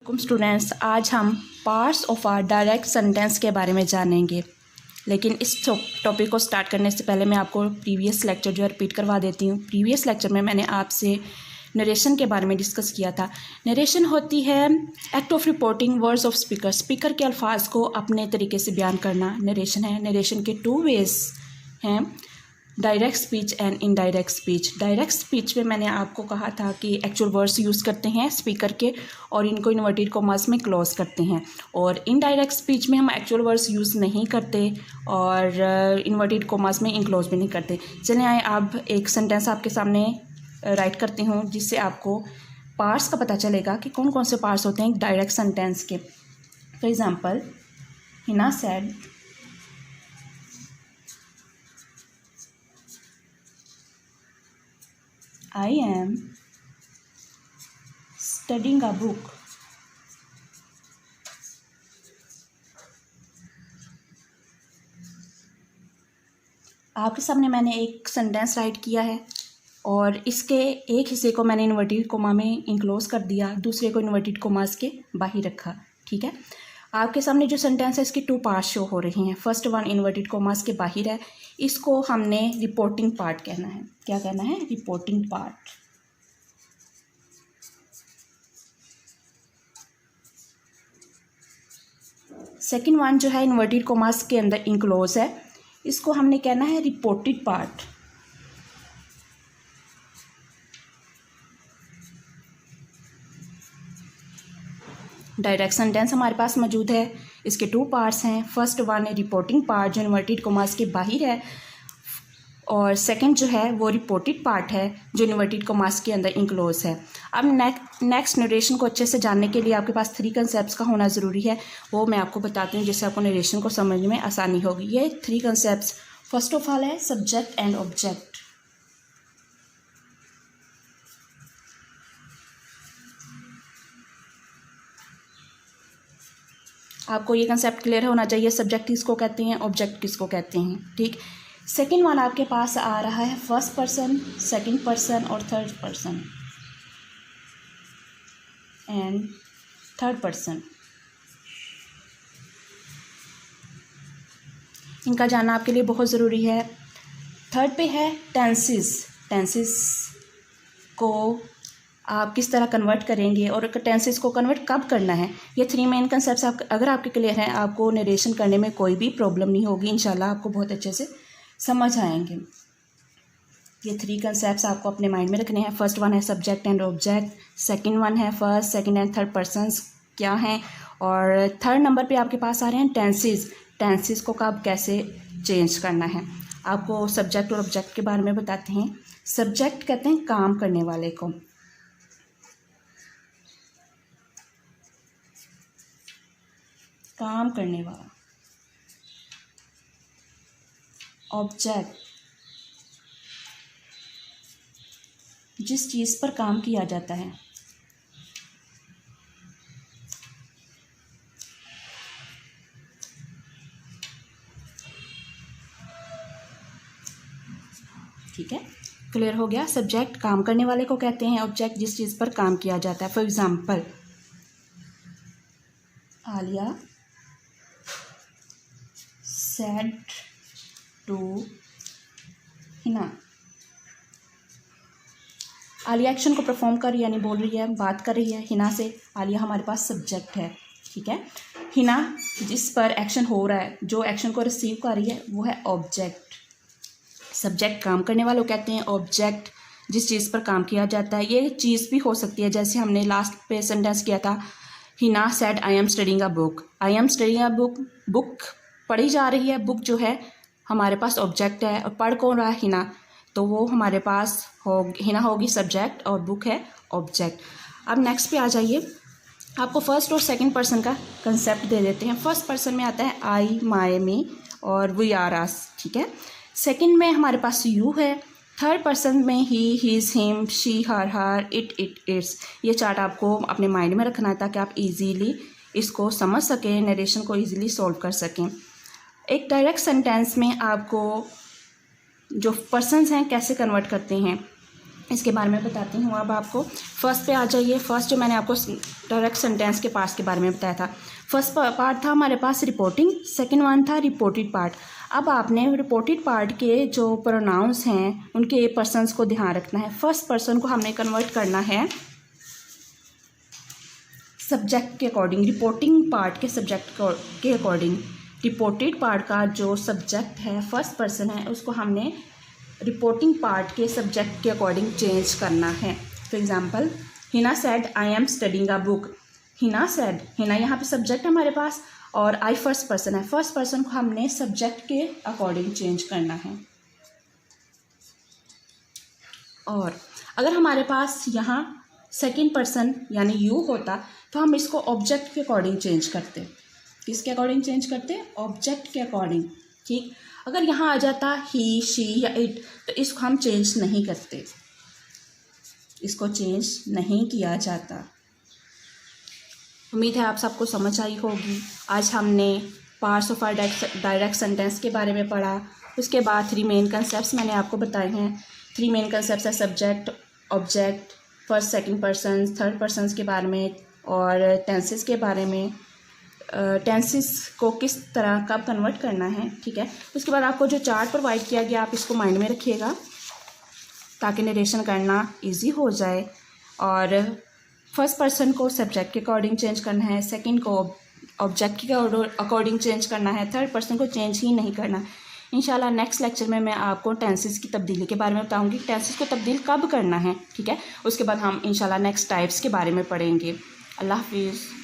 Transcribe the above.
Students, आज हम parts of our direct sentence के बारे में जानेंगे। लेकिन इस टॉपिक को स्टार्ट करने से पहले मैं आपको प्रीवियस लेक्चर जो है रिपीट करवा देती हूँ। प्रीवियस लेक्चर में मैंने आपसे नरेशन के बारे में डिस्कस किया था। नरेशन होती है act of reporting words of speaker, speaker के अल्फाज को अपने तरीके से बयान करना नरेशन है। नरेशन के 2 वेज हैं, direct speech and indirect speech. Direct speech में मैंने आपको कहा था कि एक्चुअल वर्ड्स यूज़ करते हैं स्पीकर के और इनको इन्वर्टेड कॉमास में क्लोज करते हैं, और इनडायरेक्ट स्पीच में हम एक्चुअल वर्ड्स यूज़ नहीं करते और इन्वर्टेड कॉमास में इनक्लोज भी नहीं करते। चलिए आए अब एक सेंटेंस आपके सामने राइट करती हूँ जिससे आपको पार्ट्स का पता चलेगा कि कौन कौन से पार्ट्स होते हैं डायरेक्ट सेंटेंस के। For example, Hina said I am studying a book. आपके सामने मैंने एक सेंटेंस राइट किया है और इसके एक हिस्से को मैंने इन्वर्टेड कोमा में इंक्लोज कर दिया, दूसरे को इन्वर्टेड कोमास के बाहर रखा। ठीक है, आपके सामने जो सेंटेंस है इसकी 2 पार्ट्स शो हो रही हैं। फर्स्ट वन इन्वर्टेड कोमास के बाहर है, इसको हमने रिपोर्टिंग पार्ट कहना है। क्या कहना है? Reporting part. सेकंड वन जो है इन्वर्टेड कोमास के अंदर इंक्लोज है, इसको हमने कहना है रिपोर्टेड पार्ट। डायरेक्ट सेंटेंस हमारे पास मौजूद है, इसके 2 पार्ट्स हैं। फर्स्ट वन है रिपोर्टिंग पार्ट जो इन्वर्टेड कोमास के बाहर है, और सेकंड जो है वो रिपोर्टेड पार्ट है जो इन्वर्टेड कोमास के अंदर इंक्लोज है। अब नेक्स्ट नरेशन को अच्छे से जानने के लिए आपके पास 3 कंसेप्ट्स का होना ज़रूरी है, वो मैं आपको बताती हूँ जिससे आपको नरेशन को समझने में आसानी होगी। ये 3 कंसेप्ट्स फर्स्ट ऑफ ऑल है सब्जेक्ट एंड ऑब्जेक्ट। आपको ये कंसेप्ट क्लियर होना चाहिए, सब्जेक्ट किसको कहते हैं, ऑब्जेक्ट किसको कहते हैं। ठीक, सेकेंड वन आपके पास आ रहा है फर्स्ट पर्सन, सेकेंड पर्सन और third person and third person. इनका जानना आपके लिए बहुत ज़रूरी है। थर्ड पे है टेंसेस। टेंसेस को आप किस तरह कन्वर्ट करेंगे और टेंसेस को कन्वर्ट कब करना है। ये 3 मेन कंसेप्ट्स अगर आपके क्लियर हैं, आपको नरेशन करने में कोई भी प्रॉब्लम नहीं होगी। इंशाल्लाह आपको बहुत अच्छे से समझ आएंगे। ये 3 कंसेप्ट्स आपको अपने माइंड में रखने हैं। फर्स्ट वन है subject and object, second one है first, second and third persons क्या हैं, और थर्ड नंबर पे आपके पास आ रहे हैं टेंसेस। टेंसेस को कब कैसे चेंज करना है। आपको सब्जेक्ट और ऑब्जेक्ट के बारे में बताते हैं। सब्जेक्ट कहते हैं काम करने वाले को, काम करने वाला। ऑब्जेक्ट जिस चीज़ पर काम किया जाता है। ठीक है, क्लियर हो गया। सब्जेक्ट काम करने वाले को कहते हैं, ऑब्जेक्ट जिस चीज़ पर काम किया जाता है। For example, Aliya said to Hina. Aliya action को परफॉर्म कर रही है, यानी बोल रही है, बात कर रही है हिना से। आलिया हमारे पास सब्जेक्ट है। ठीक है, हिना जिस पर एक्शन हो रहा है, जो एक्शन को रिसीव कर रही है, वो है ऑब्जेक्ट। सब्जेक्ट काम करने वालों कहते हैं, ऑब्जेक्ट जिस चीज़ पर काम किया जाता है। ये चीज़ भी हो सकती है, जैसे हमने लास्ट पे सेंटेंस किया था, Hina said I am studying a book. I am studying a book, book पढ़ी जा रही है। बुक जो है हमारे पास ऑब्जेक्ट है, और पढ़ कौन रहा है? हिना। तो वो हमारे पास हिना होगी सब्जेक्ट और बुक है ऑब्जेक्ट। अब नेक्स्ट पे आ जाइए, आपको फर्स्ट और सेकंड पर्सन का कंसेप्ट दे देते हैं। फर्स्ट पर्सन में आता है आई, माई, मी और वी आर अस। ठीक है, सेकंड में हमारे पास यू है। थर्ड पर्सन में he, his, him, she, her, it, its. ये चार्ट आपको अपने माइंड में रखना है ताकि आप इजीली इसको समझ सकें, नरेशन को इजीली सॉल्व कर सकें। एक डायरेक्ट सेंटेंस में आपको जो पर्सन्स हैं कैसे कन्वर्ट करते हैं। इसके बारे में बताती हूँ अब आपको। फर्स्ट पे आ जाइए। फर्स्ट जो मैंने आपको डायरेक्ट सेंटेंस के पार्ट्स के बारे में बताया था, फर्स्ट पार्ट था हमारे पास रिपोर्टिंग, सेकंड वन था रिपोर्टेड पार्ट। अब आपने रिपोर्टेड पार्ट के जो प्रोनाउंस हैं उनके पर्सन्स को ध्यान रखना है। फर्स्ट पर्सन को हमने कन्वर्ट करना है सब्जेक्ट के अकॉर्डिंग, रिपोर्टिंग पार्ट के सब्जेक्ट के अकॉर्डिंग। रिपोर्टेड पार्ट का जो सब्जेक्ट है फर्स्ट पर्सन है उसको हमने रिपोर्टिंग पार्ट के सब्जेक्ट के अकॉर्डिंग चेंज करना है। For example, Hina said I am studying a book. Hina said, Hina यहाँ पे सब्जेक्ट है हमारे पास और आई फर्स्ट पर्सन है। फर्स्ट पर्सन को हमने सब्जेक्ट के अकॉर्डिंग चेंज करना है। और अगर हमारे पास यहाँ सेकंड पर्सन यानी यू होता तो हम इसको ऑब्जेक्ट के अकॉर्डिंग चेंज करते। किसके अकॉर्डिंग चेंज करते? ऑब्जेक्ट के अकॉर्डिंग। ठीक, अगर यहाँ आ जाता ही, शी या इट तो इसको हम चेंज नहीं करते, इसको चेंज नहीं किया जाता। उम्मीद है आप सबको समझ आई होगी। आज हमने parts of our direct sentence के बारे में पढ़ा। उसके बाद 3 मेन कंसेप्ट्स मैंने आपको बताए हैं। 3 मेन कंसेप्ट्स है subject, object, first second person, third persons के बारे में और टेंसेस के बारे में। टेंसेस को किस तरह कब कन्वर्ट करना है, ठीक है। उसके बाद आपको जो चार्ट प्रोवाइड किया गया आप इसको माइंड में रखिएगा ताकि नरेशन करना इजी हो जाए। और फर्स्ट पर्सन को सब्जेक्ट के अकॉर्डिंग चेंज करना है, सेकंड को ऑब्जेक्ट के अकॉर्डिंग चेंज करना है, थर्ड पर्सन को चेंज ही नहीं करना। इंशाल्लाह नेक्स्ट लेक्चर में मैं आपको टेंसेस की तब्दीली के बारे में बताऊंगी, टेंसेस को तब्दील कब करना है, ठीक है। उसके बाद हम इंशाल्लाह नेक्स्ट टाइप्स के बारे में पढ़ेंगे। अल्लाह हाफिज़।